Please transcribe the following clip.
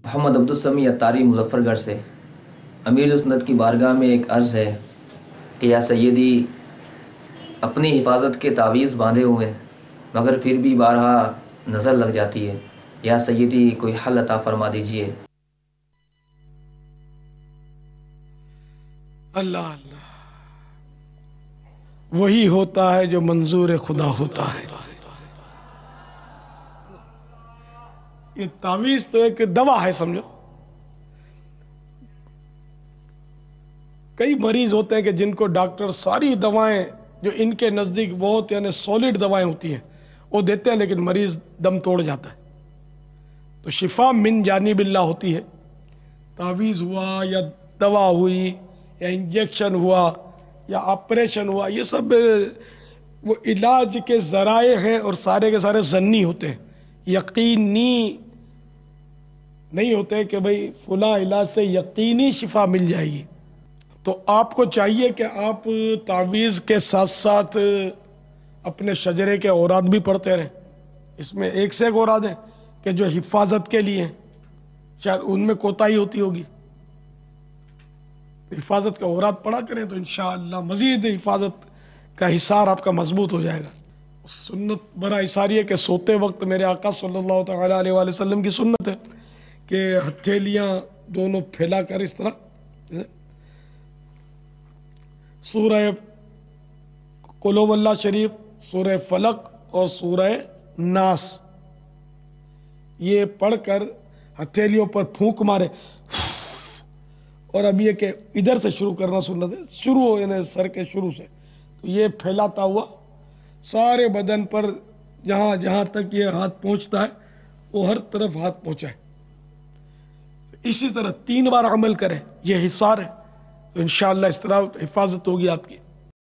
محمد عبدالسمی اتاری مظفر گڑھ سے۔ امیر سنت کی بارگاہ میں ایک عرض ہے کہ یا سیدی، اپنی حفاظت کے تعویذ باندھے ہوئے مگر پھر بھی بارہا نظر لگ جاتی ہے، یا سیدی کوئی حل عطا فرما دیجئے۔ اللہ اللہ، وہی ہوتا ہے جو منظور خدا ہوتا ہے۔ یہ تعویذ تو ایک دوا ہے، سمجھو۔ کئی مریض ہوتے ہیں کہ جن کو ڈاکٹر ساری دوائیں جو ان کے نزدیک بہت یعنی سولڈ دوائیں ہوتی ہیں وہ دیتے ہیں، لیکن مریض دم توڑ جاتا ہے۔ تو شفا من جانب اللہ ہوتی ہے۔ تعویذ ہوا یا دوا ہوئی یا انجیکشن ہوا یا آپریشن ہوا، یہ سب وہ علاج کے ذرائع ہیں اور سارے کے سارے ظنی ہوتے ہیں، یقینی نہیں ہوتے کہ بھئی فلاں علاج سے یقینی شفا مل جائے گی۔ تو آپ کو چاہیے کہ آپ تعویذ کے ساتھ ساتھ اپنے شجرے کے اوراد بھی پڑھتے رہیں۔ اس میں ایک سے ایک اوراد ہیں کہ جو حفاظت کے لیے ہیں، شاید ان میں کوتاہی ہوتی ہوگی۔ حفاظت کا اوراد پڑھا کریں تو انشاءاللہ مزید حفاظت کا حصار آپ کا مضبوط ہو جائے گا۔ سنت برا حصار یہ کہ سوتے وقت میرے آقا صلی اللہ تعالیٰ علیہ وآلہ وسلم کی سنت ہے کہ ہتھیلیاں دونوں پھیلا کر اس طرح سورہ قل هو اللہ شریف، سورہ فلق اور سورہ ناس یہ پڑھ کر ہتھیلیوں پر پھونک مارے۔ اور اب یہ کہ ادھر سے شروع کرنا سنت ہے، شروع ہو یعنی سر کے شروع سے، تو یہ پھیلاتا ہوا سارے بدن پر جہاں جہاں تک یہ ہاتھ پہنچتا ہے وہ ہر طرف ہاتھ پہنچائے۔ اسی طرح 3 بار عمل کریں، یہ حصار ہے، تو انشاءاللہ اس طرح حفاظت ہوگی آپ کی۔